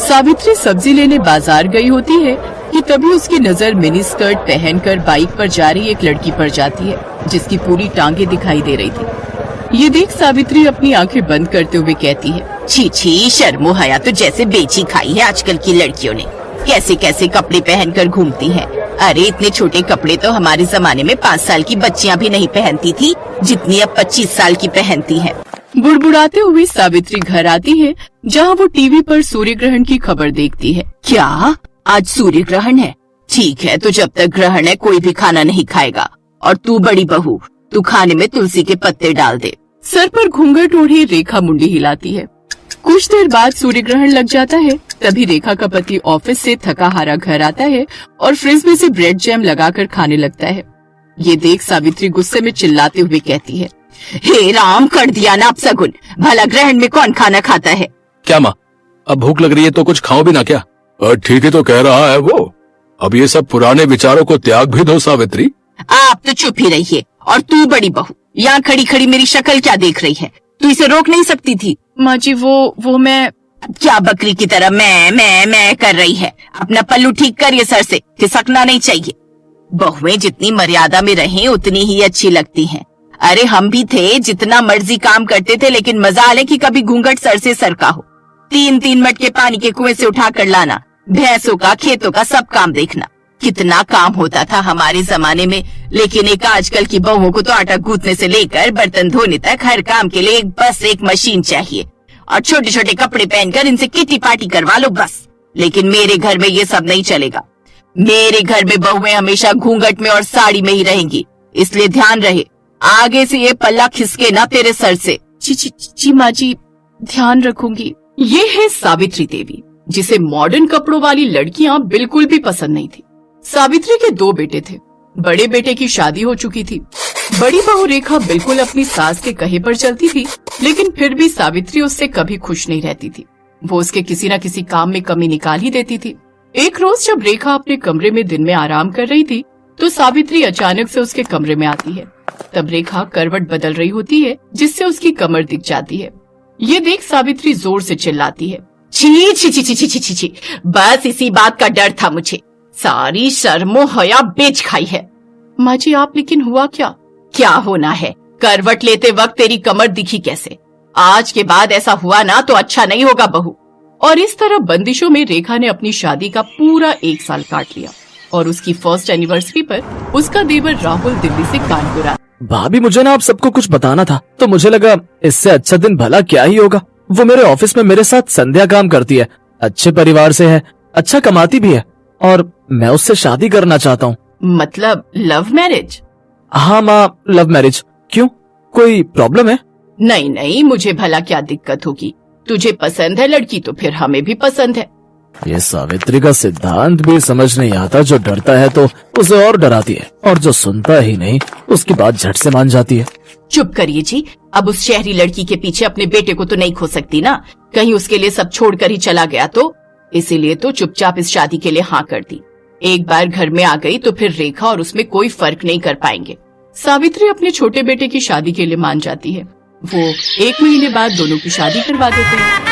सावित्री सब्जी लेने बाजार गई होती है कि तभी उसकी नजर मिनी स्कर्ट पहनकर बाइक पर जा रही एक लड़की पर जाती है, जिसकी पूरी टांगे दिखाई दे रही थी। ये देख सावित्री अपनी आंखें बंद करते हुए कहती है, छी छी, शर्मो हया तो जैसे बेची खाई है आजकल की लड़कियों ने। कैसे कैसे कपड़े पहनकर घूमती हैं। अरे इतने छोटे कपड़े तो हमारे जमाने में 5 साल की बच्चियां भी नहीं पहनती थी, जितनी अब 25 साल की पहनती हैं। बुड़बुड़ाते हुए सावित्री घर आती है, जहाँ वो टीवी पर सूर्य ग्रहण की खबर देखती है। क्या आज सूर्य ग्रहण है? ठीक है, तो जब तक ग्रहण है कोई भी खाना नहीं खाएगा। और तू बड़ी बहू, तू खाने में तुलसी के पत्ते डाल दे। सर पर घूंघट ओढ़े रेखा मुंडी हिलाती है। कुछ देर बाद सूर्य ग्रहण लग जाता है। तभी रेखा का पति ऑफिस से थका हारा घर आता है और फ्रिज में से ब्रेड जैम लगाकर खाने लगता है। ये देख सावित्री गुस्से में चिल्लाते हुए कहती है, हे राम, कर दिया ना अपशगुन। भला ग्रहण में कौन खाना खाता है? क्या माँ, अब भूख लग रही है तो कुछ खाओ भी ना क्या? ठीक है तो कह रहा है वो। अब ये सब पुराने विचारों को त्याग भी दो सावित्री। आप तो चुप ही रहिए। और तू बड़ी बहू, यहाँ खड़ी खड़ी मेरी शक्ल क्या देख रही है? तू इसे रोक नहीं सकती थी? माँ जी वो मैं क्या बकरी की तरह मैं कर रही है? अपना पल्लू ठीक करिए, सर से खिसकना नहीं चाहिए। बहुएं जितनी मर्यादा में रहें उतनी ही अच्छी लगती हैं। अरे हम भी थे, जितना मर्जी काम करते थे, लेकिन मजाल है कि कभी घूंघट सर से सरका हो। 3-3 मटके पानी के कुएं से उठा कर लाना, भैंसों का, खेतों का सब काम देखना। कितना काम होता था हमारे जमाने में। लेकिन एक आजकल की बहुओं को तो आटा गूंथने से लेकर बर्तन धोने तक हर काम के लिए बस एक मशीन चाहिए। और छोटे छोटे कपड़े पहनकर इनसे किटी पार्टी करवा लो बस। लेकिन मेरे घर में ये सब नहीं चलेगा। मेरे घर में बहुएं हमेशा घूंघट में और साड़ी में ही रहेंगी। इसलिए ध्यान रहे, आगे से ये पल्ला खिसके ना तेरे सर से। जी माँ जी, ध्यान रखूंगी। ये है सावित्री देवी, जिसे मॉडर्न कपड़ों वाली लड़कियां बिल्कुल भी पसंद नहीं थी। सावित्री के 2 बेटे थे। बड़े बेटे की शादी हो चुकी थी। बड़ी बहू रेखा बिल्कुल अपनी सास के कहे पर चलती थी, लेकिन फिर भी सावित्री उससे कभी खुश नहीं रहती थी। वो उसके किसी न किसी काम में कमी निकाल ही देती थी। एक रोज जब रेखा अपने कमरे में दिन में आराम कर रही थी, तो सावित्री अचानक से उसके कमरे में आती है। तब रेखा करवट बदल रही होती है, जिससे उसकी कमर दिख जाती है। ये देख सावित्री जोर से चिल्लाती है, छी छी छी छी छी छी छी, बस इसी बात का डर था मुझे। सारी शर्मो हया बेच खाई है। माँ जी आप, लेकिन हुआ क्या? क्या होना है? करवट लेते वक्त तेरी कमर दिखी कैसे? आज के बाद ऐसा हुआ ना तो अच्छा नहीं होगा बहू। और इस तरह बंदिशों में रेखा ने अपनी शादी का पूरा 1 साल काट लिया। और उसकी फर्स्ट एनिवर्सरी पर उसका देवर राहुल दिल्ली से कानपुर आया। भाभी, मुझे ना आप सबको कुछ बताना था, तो मुझे लगा इससे अच्छा दिन भला क्या ही होगा। वो मेरे ऑफिस में मेरे साथ संध्या काम करती है, अच्छे परिवार से है, अच्छा कमाती भी है, और मैं उससे शादी करना चाहता हूँ। मतलब लव मैरिज? हाँ माँ, लव मैरिज। क्यों, कोई प्रॉब्लम है? नहीं नहीं, मुझे भला क्या दिक्कत होगी। तुझे पसंद है लड़की तो फिर हमें भी पसंद है। ये सावित्री का सिद्धांत भी समझ नहीं आता। जो डरता है तो उसे और डराती है, और जो सुनता ही नहीं उसकी बात झट से मान जाती है। चुप करिए जी। अब उस शहरी लड़की के पीछे अपने बेटे को तो नहीं खो सकती ना। कहीं उसके लिए सब छोड़कर ही चला गया तो। इसीलिए तो चुपचाप इस शादी के लिए हाँ कर दी। एक बार घर में आ गई तो फिर रेखा और उसमें कोई फर्क नहीं कर पाएंगे। सावित्री अपने छोटे बेटे की शादी के लिए मान जाती है। वो 1 महीने बाद दोनों की शादी करवा देते हैं।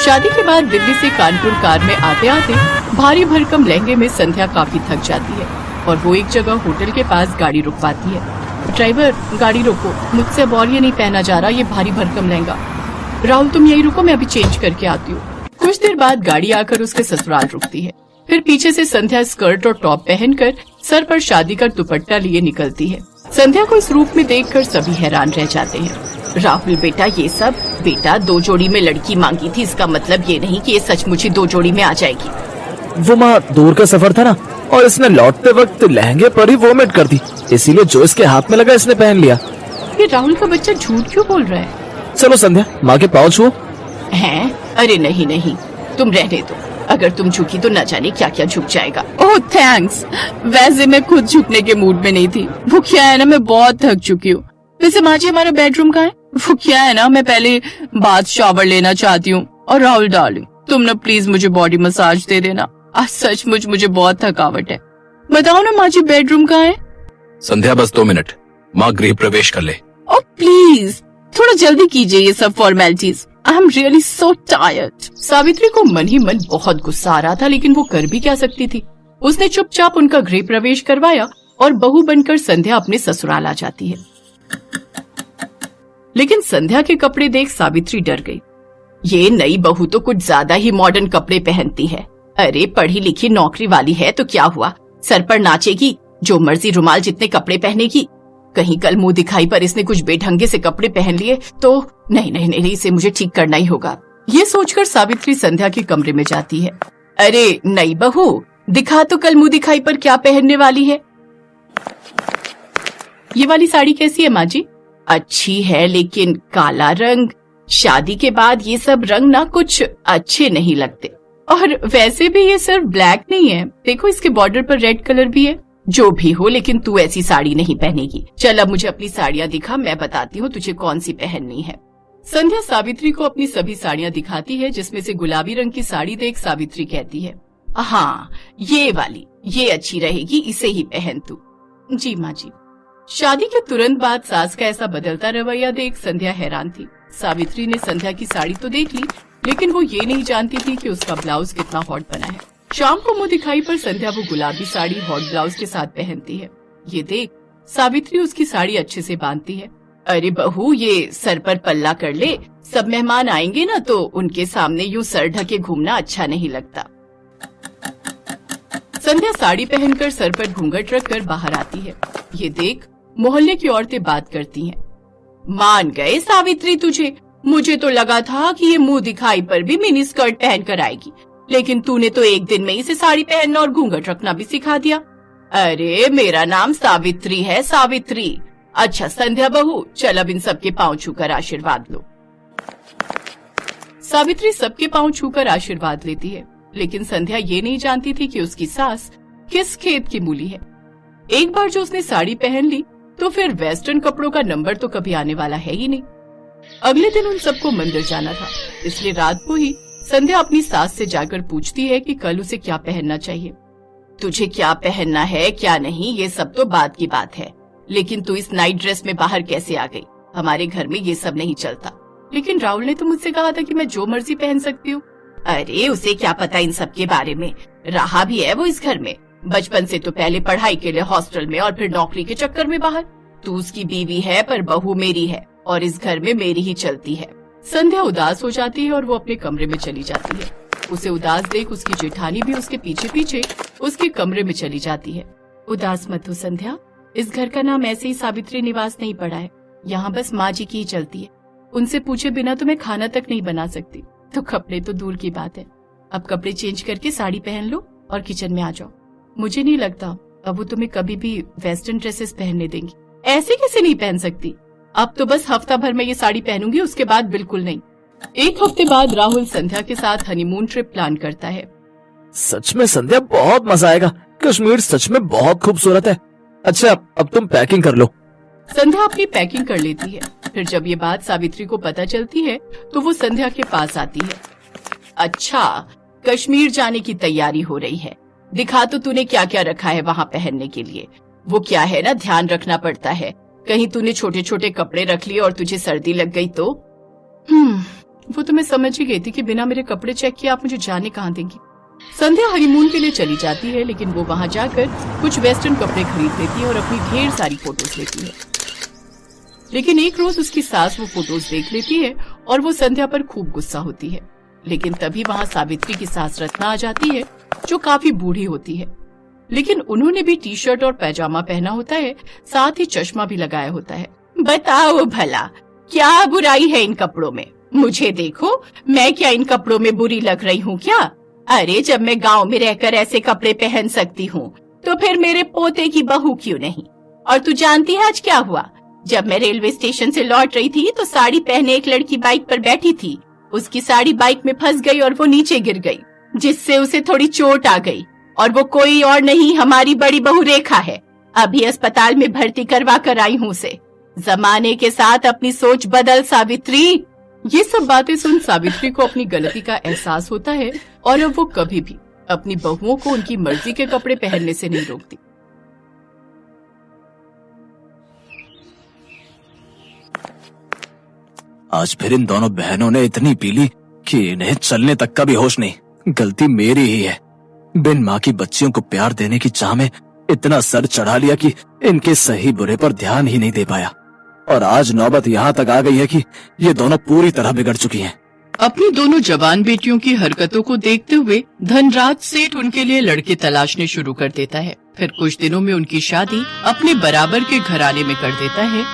शादी के बाद दिल्ली से कानपुर कार में आते आते भारी भरकम लहंगे में संध्या काफी थक जाती है और वो एक जगह होटल के पास गाड़ी रुकवाती है। ड्राइवर, गाड़ी रोको, मुझसे अब और ये नहीं पहना जा रहा, ये भारी भरकम लहंगा। राहुल तुम यही रुको, मैं अभी चेंज करके आती हूँ। कुछ देर बाद गाड़ी आकर उसके ससुराल रुकती है। फिर पीछे से संध्या स्कर्ट और टॉप पहनकर सर पर शादी का दुपट्टा लिए निकलती है। संध्या को इस रूप में देखकर सभी हैरान रह जाते हैं। राहुल बेटा, ये सब बेटा 2 जोड़ी में लड़की मांगी थी, इसका मतलब ये नहीं कि ये सचमुच ही 2 जोड़ी में आ जाएगी। वो माँ, दूर का सफर था ना, और इसने लौटते वक्त लहंगे पर ही वोमिट कर दी, इसीलिए जो इसके हाथ में लगा इसने पहन लिया। ये राहुल का बच्चा झूठ क्यों बोल रहा है? चलो संध्या, माँ के पाँव छुओ। हैं? अरे नहीं नहीं, तुम रहने दो। अगर तुम झुकी तो न जाने क्या क्या झुक जाएगा। ओह थैंक्स। वैसे मैं खुद झुकने के मूड में नहीं थी। वो क्या है ना, मैं बहुत थक चुकी हूँ। वैसे माँ जी, हमारा बेडरूम कहाँ है? वो क्या है ना, मैं पहले बाथ शावर लेना चाहती हूँ। और राहुल डार्लिंग, तुम ना प्लीज मुझे बॉडी मसाज दे देना। आज सचमुच मुझे बहुत थकावट है। बताओ ना माँ जी, बेडरूम कहाँ है? संध्या, बस 2 मिनट, माँ गृह प्रवेश कर ले। ओ प्लीज, थोड़ा जल्दी कीजिए ये सब formalities. I am really so tired. Savitri को मन ही मन बहुत गुस्सा आ रहा था, लेकिन वो कर भी क्या सकती थी। उसने चुपचाप उनका गृह प्रवेश करवाया और बहू बनकर संध्या अपने ससुराल आ जाती है। लेकिन संध्या के कपड़े देख सावित्री डर गई। ये नई बहू तो कुछ ज्यादा ही मॉडर्न कपड़े पहनती है। अरे पढ़ी लिखी नौकरी वाली है तो क्या हुआ, सर पर नाचेगी, जो मर्जी रुमाल जितने कपड़े पहनेगी। कहीं कल मुंह दिखाई पर इसने कुछ बेढंगे से कपड़े पहन लिए तो नहीं नहीं नहीं, इसे मुझे ठीक करना ही होगा। ये सोचकर सावित्री संध्या के कमरे में जाती है। अरे नई बहू, दिखा तो कल मुंह दिखाई पर क्या पहनने वाली है। ये वाली साड़ी कैसी है माँ जी? अच्छी है, लेकिन काला रंग, शादी के बाद ये सब रंग ना कुछ अच्छे नहीं लगते। और वैसे भी ये सिर्फ ब्लैक नहीं है, देखो इसके बॉर्डर पर रेड कलर भी है। जो भी हो, लेकिन तू ऐसी साड़ी नहीं पहनेगी। चल अब मुझे अपनी साड़ियाँ दिखा, मैं बताती हूँ तुझे कौन सी पहननी है। संध्या सावित्री को अपनी सभी साड़ियाँ दिखाती है, जिसमें से गुलाबी रंग की साड़ी देख सावित्री कहती है, हाँ ये वाली, ये अच्छी रहेगी, इसे ही पहन तू। जी माँ जी। शादी के तुरंत बाद सास का ऐसा बदलता रवैया देख संध्या हैरान थी। सावित्री ने संध्या की साड़ी तो देख ली, लेकिन वो ये नहीं जानती थी कि उसका ब्लाउज कितना हॉट बना है। शाम को मुंह दिखाई पर संध्या वो गुलाबी साड़ी हॉट ब्लाउज के साथ पहनती है। ये देख सावित्री उसकी साड़ी अच्छे से बांधती है। अरे बहू, ये सर पर पल्ला कर ले, सब मेहमान आएंगे ना तो उनके सामने यूं सर ढके घूमना अच्छा नहीं लगता। संध्या साड़ी पहनकर सर पर घूंघट रखकर बाहर आती है। ये देख मोहल्ले की औरतें बात करती हैं। मान गए सावित्री तुझे, मुझे तो लगा था कि ये मुंह दिखाई पर भी मिनी स्कर्ट पहन कर आएगी, लेकिन तूने तो एक दिन में इसे साड़ी पहनना और घूंघट रखना भी सिखा दिया। अरे मेरा नाम सावित्री है, सावित्री। अच्छा संध्या बहू, चल अब इन सबके पांव छूकर आशीर्वाद लो। सावित्री सबके पांव छूकर आशीर्वाद लेती है, लेकिन संध्या ये नहीं जानती थी कि उसकी सास किस खेत की मूली है। एक बार जो उसने साड़ी पहन ली तो फिर वेस्टर्न कपड़ों का नंबर तो कभी आने वाला है ही नहीं। अगले दिन उन सबको मंदिर जाना था, इसलिए रात को ही संध्या अपनी सास से जाकर पूछती है कि कल उसे क्या पहनना चाहिए। तुझे क्या पहनना है क्या नहीं ये सब तो बाद की बात है, लेकिन तू इस नाइट ड्रेस में बाहर कैसे आ गई? हमारे घर में ये सब नहीं चलता। लेकिन राहुल ने तो मुझसे कहा था कि मैं जो मर्जी पहन सकती हूँ। अरे उसे क्या पता इन सब के बारे में, रहा भी है वो इस घर में, बचपन से तो पहले पढ़ाई के लिए हॉस्टल में और फिर नौकरी के चक्कर में बाहर। तू उसकी बीवी है पर बहू मेरी है और इस घर में मेरी ही चलती है। संध्या उदास हो जाती है और वो अपने कमरे में चली जाती है। उसे उदास देख उसकी जेठानी भी उसके पीछे पीछे उसके कमरे में चली जाती है। उदास मत हो संध्या, इस घर का नाम ऐसे ही सावित्री निवास नहीं पड़ा है, यहाँ बस माँ जी की ही चलती है। उनसे पूछे बिना तो मैं खाना तक नहीं बना सकती, तो कपड़े तो दूर की बात है। अब कपड़े चेंज करके साड़ी पहन लो और किचन में आ जाओ। मुझे नहीं लगता अब वो तुम्हें कभी भी वेस्टर्न ड्रेसेस पहनने देंगी। ऐसे कैसे नहीं पहन सकती? अब तो बस हफ्ता भर में ये साड़ी पहनूंगी, उसके बाद बिल्कुल नहीं। एक हफ्ते बाद राहुल संध्या के साथ हनीमून ट्रिप प्लान करता है। सच में संध्या बहुत मजा आएगा, कश्मीर सच में बहुत खूबसूरत है। अच्छा अब तुम पैकिंग कर लो। संध्या अपनी पैकिंग कर लेती है। फिर जब ये बात सावित्री को पता चलती है तो वो संध्या के पास आती है। अच्छा, कश्मीर जाने की तैयारी हो रही है, दिखा तो तूने क्या क्या रखा है वहाँ पहनने के लिए। वो क्या है ना, ध्यान रखना पड़ता है, कहीं तूने छोटे छोटे कपड़े रख लिए और तुझे सर्दी लग गई तो। वो तो मैं समझ ही गई थी कि बिना मेरे कपड़े चेक किए आप मुझे जाने कहाँ देंगी। संध्या हनीमून के लिए चली जाती है, लेकिन वो वहाँ जाकर कुछ वेस्टर्न कपड़े खरीद लेती है और अपनी ढेर सारी फोटोज लेती है। लेकिन एक रोज उसकी सास वो फोटोज देख लेती है और वो संध्या पर खूब गुस्सा होती है। लेकिन तभी वहाँ सावित्री की सास रत्ना आ जाती है, जो काफी बूढ़ी होती है, लेकिन उन्होंने भी टी शर्ट और पैजामा पहना होता है, साथ ही चश्मा भी लगाया होता है। बताओ भला क्या बुराई है इन कपड़ों में? मुझे देखो, मैं क्या इन कपड़ों में बुरी लग रही हूँ क्या? अरे जब मैं गांव में रहकर ऐसे कपड़े पहन सकती हूँ तो फिर मेरे पोते की बहू क्यों नहीं? और तू जानती है आज क्या हुआ? जब मैं रेलवे स्टेशन से लौट रही थी तो साड़ी पहने एक लड़की बाइक पर बैठी थी, उसकी साड़ी बाइक में फंस गई और वो नीचे गिर गई, जिससे उसे थोड़ी चोट आ गई। और वो कोई और नहीं, हमारी बड़ी बहू रेखा है। अभी अस्पताल में भर्ती करवा कर आई हूँ उसे। जमाने के साथ अपनी सोच बदल सावित्री। ये सब बातें सुन सावित्री को अपनी गलती का एहसास होता है और अब वो कभी भी अपनी बहुओं को उनकी मर्जी के कपड़े पहनने से नहीं रोकती। आज फिर इन दोनों बहनों ने इतनी पी ली कि इन्हें चलने तक का भी होश नहीं। गलती मेरी ही है। बिन माँ की बच्चियों को प्यार देने की चाह में इतना सर चढ़ा लिया कि इनके सही बुरे पर ध्यान ही नहीं दे पाया। और आज नौबत यहाँ तक आ गई है कि ये दोनों पूरी तरह बिगड़ चुकी हैं। अपनी दोनों जवान बेटियों की हरकतों को देखते हुए धनराज सेठ उनके लिए लड़के तलाशने शुरू कर देता है। फिर कुछ दिनों में उनकी शादी अपने बराबर के घराने में कर देता है,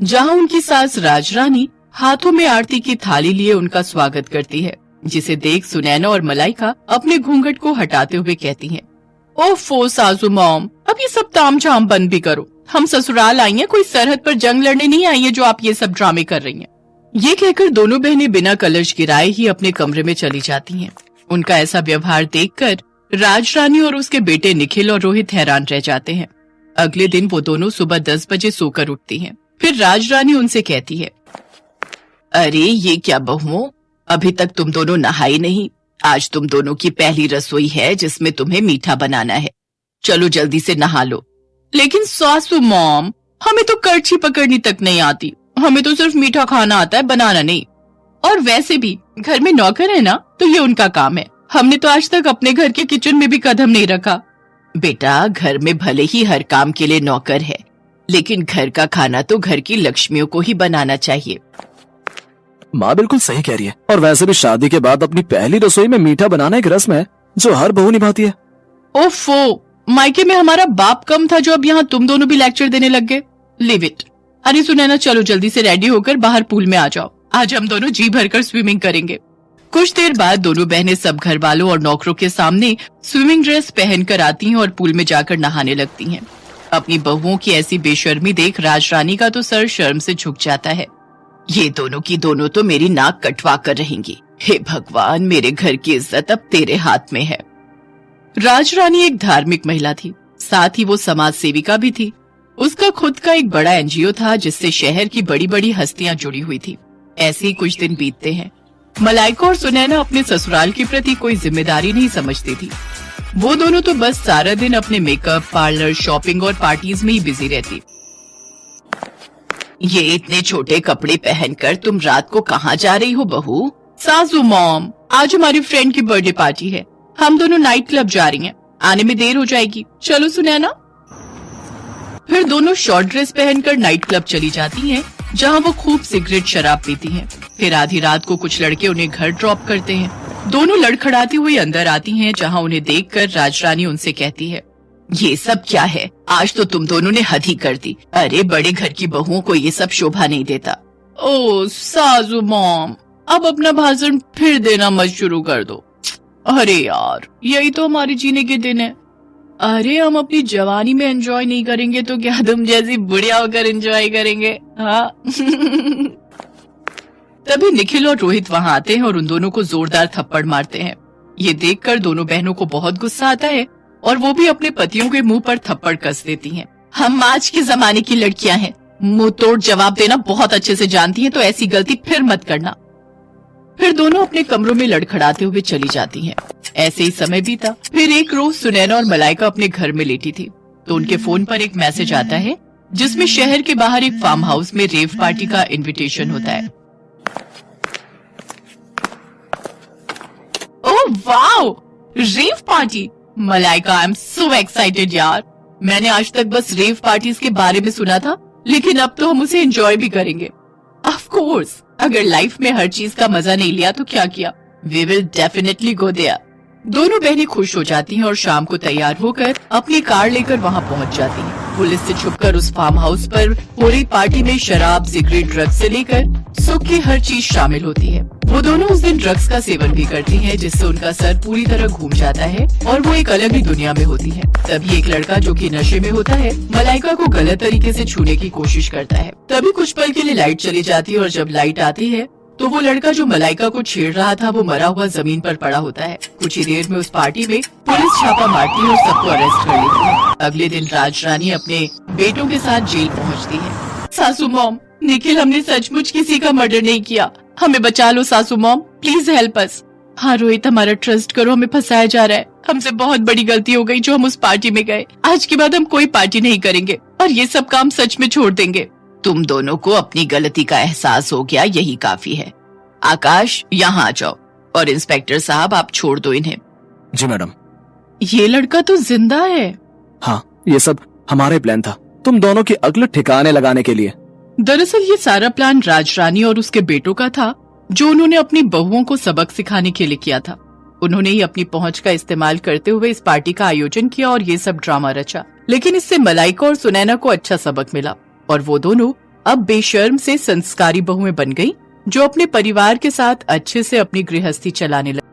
जहां उनकी सास राजरानी हाथों में आरती की थाली लिए उनका स्वागत करती है, जिसे देख सुनैना और मलाइका अपने घूंघट को हटाते हुए कहती हैं, ओफो सासू मॉम, अब ये सब तामझाम बंद भी करो। हम ससुराल आई हैं, कोई सरहद पर जंग लड़ने नहीं आई है जो आप ये सब ड्रामे कर रही हैं। ये कहकर दोनों बहनें बिना कलश गिराए ही अपने कमरे में चली जाती हैं। उनका ऐसा व्यवहार देखकर राजरानी और उसके बेटे निखिल और रोहित हैरान रह जाते हैं। अगले दिन वो दोनों सुबह 10 बजे सोकर उठती हैं। फिर राजरानी उनसे कहती है, अरे ये क्या बहुओं, अभी तक तुम दोनों नहाई नहीं। आज तुम दोनों की पहली रसोई है जिसमें तुम्हें मीठा बनाना है। चलो जल्दी से नहा लो। लेकिन सासू मॉम, हमें तो करछी पकड़नी तक नहीं आती। हमें तो सिर्फ मीठा खाना आता है, बनाना नहीं। और वैसे भी घर में नौकर है ना, तो ये उनका काम है। हमने तो आज तक अपने घर के किचन में भी कदम नहीं रखा। बेटा, घर में भले ही हर काम के लिए नौकर है, लेकिन घर का खाना तो घर की लक्ष्मियों को ही बनाना चाहिए। माँ बिल्कुल सही कह रही है। और वैसे भी शादी के बाद अपनी पहली रसोई में मीठा बनाना एक रस्म है जो हर बहू निभाती है। ओफो, मायके में हमारा बाप कम था जो अब यहाँ तुम दोनों भी लेक्चर देने लग गए। Live it. अरे सुनैना, चलो जल्दी से रेडी होकर बाहर पूल में आ जाओ। आज हम दोनों जी भरकर स्विमिंग करेंगे। कुछ देर बाद दोनों बहनें सब घर वालों और नौकरों के सामने स्विमिंग ड्रेस पहनकर आती हैं और पूल में जाकर नहाने लगती हैं। अपनी बहुओं की ऐसी बेशर्मी देख राजरानी का तो सर शर्म से झुक जाता है। ये दोनों की दोनों तो मेरी नाक कटवा कर रहेंगी। हे भगवान, मेरे घर की इज्जत अब तेरे हाथ में है। राजरानी एक धार्मिक महिला थी, साथ ही वो समाज सेविका भी थी। उसका खुद का एक बड़ा एनजीओ था जिससे शहर की बड़ी बड़ी हस्तियां जुड़ी हुई थी। ऐसे ही कुछ दिन बीतते हैं। मलाइका और सुनैना अपने ससुराल के प्रति कोई जिम्मेदारी नहीं समझती थी। वो दोनों तो बस सारा दिन अपने मेकअप, पार्लर, शॉपिंग और पार्टीज में ही बिजी रहती। ये इतने छोटे कपड़े पहनकर तुम रात को कहाँ जा रही हो बहू? सासू मॉम, आज हमारी फ्रेंड की बर्थडे पार्टी है। हम दोनों नाइट क्लब जा रही हैं। आने में देर हो जाएगी। चलो सुनैना। फिर दोनों शॉर्ट ड्रेस पहनकर नाइट क्लब चली जाती हैं, जहां वो खूब सिगरेट शराब पीती हैं। फिर आधी रात को कुछ लड़के उन्हें घर ड्रॉप करते हैं। दोनों लड़खड़ाती हुई अंदर आती हैं, जहां उन्हें देखकर राजरानी उनसे कहती है, ये सब क्या है? आज तो तुम दोनों ने हद ही कर दी। अरे बड़े घर की बहुओं को ये सब शोभा नहीं देता। ओ सासू मॉम, अब अपना भाषण फिर देना मत शुरू कर दो। अरे यार, यही तो हमारे जीने के दिन है। अरे हम अपनी जवानी में एंजॉय नहीं करेंगे तो क्या तुम जैसी बुढ़िया होकर एंजॉय करेंगे? हाँ। तभी निखिल और रोहित वहाँ आते हैं और उन दोनों को जोरदार थप्पड़ मारते हैं। ये देखकर दोनों बहनों को बहुत गुस्सा आता है और वो भी अपने पतियों के मुंह पर थप्पड़ कस देती हैं। हम आज के जमाने की लड़कियां हैं, मुंह तोड़ जवाब देना बहुत अच्छे से जानती हैं, तो ऐसी गलती फिर मत करना। फिर दोनों अपने कमरों में लड़खड़ाते हुए चली जाती हैं। ऐसे ही समय बीता। फिर एक रोज सुनैना और मलाइका अपने घर में लेटी थी तो उनके फोन पर एक मैसेज आता है जिसमें शहर के बाहर एक फार्म हाउस में रेव पार्टी का इनविटेशन होता है। Oh wow, rave party! Malaika, I am so excited यार। मैंने आज तक बस रेव पार्टीज के बारे में सुना था, लेकिन अब तो हम उसे एंजॉय भी करेंगे। ऑफ कोर्स, अगर लाइफ में हर चीज का मजा नहीं लिया तो क्या किया? We will definitely go there. दोनों बहनें खुश हो जाती हैं और शाम को तैयार होकर अपनी कार लेकर वहां पहुंच जाती हैं। पुलिस से छुपकर उस फार्म हाउस पर हो रही पार्टी में शराब, सिगरेट, ड्रग्स से लेकर सुख की हर चीज शामिल होती है। वो दोनों उस दिन ड्रग्स का सेवन भी करती हैं, जिससे उनका सर पूरी तरह घूम जाता है और वो एक अलग ही दुनिया में होती है। तभी एक लड़का जो कि नशे में होता है मलाइका को गलत तरीके से छूने की कोशिश करता है। तभी कुछ पल के लिए लाइट चली जाती है और जब लाइट आती है तो वो लड़का जो मलाइका को छेड़ रहा था वो मरा हुआ जमीन पर पड़ा होता है। कुछ ही देर में उस पार्टी में पुलिस छापा मारती है और सबको अरेस्ट कर लेती है। अगले दिन राजरानी अपने बेटों के साथ जेल पहुंचती है। सासू मॉम, निखिल, हमने सचमुच किसी का मर्डर नहीं किया। हमें बचा लो सासू मॉम, प्लीज हेल्प अस। हाँ रोहित, हमारा ट्रस्ट करो, हमें फंसाया जा रहा है। हमसे बहुत बड़ी गलती हो गई जो हम उस पार्टी में गए। आज के बाद हम कोई पार्टी नहीं करेंगे और ये सब काम सच में छोड़ देंगे। तुम दोनों को अपनी गलती का एहसास हो गया, यही काफी है। आकाश, यहाँ आ जाओ। और इंस्पेक्टर साहब, आप छोड़ दो इन्हें। जी मैडम। ये लड़का तो जिंदा है। हाँ, ये सब हमारे प्लान था, तुम दोनों की अक्ल ठिकाने लगाने के लिए। दरअसल ये सारा प्लान राजरानी और उसके बेटों का था, जो उन्होंने अपनी बहुओं को सबक सिखाने के लिए किया था। उन्होंने ही अपनी पहुंच का इस्तेमाल करते हुए इस पार्टी का आयोजन किया और ये सब ड्रामा रचा। लेकिन इससे मलाइका और सुनैना को अच्छा सबक मिला और वो दोनों अब बेशर्म से संस्कारी बहुएं बन गई, जो अपने परिवार के साथ अच्छे से अपनी गृहस्थी चलाने लगी।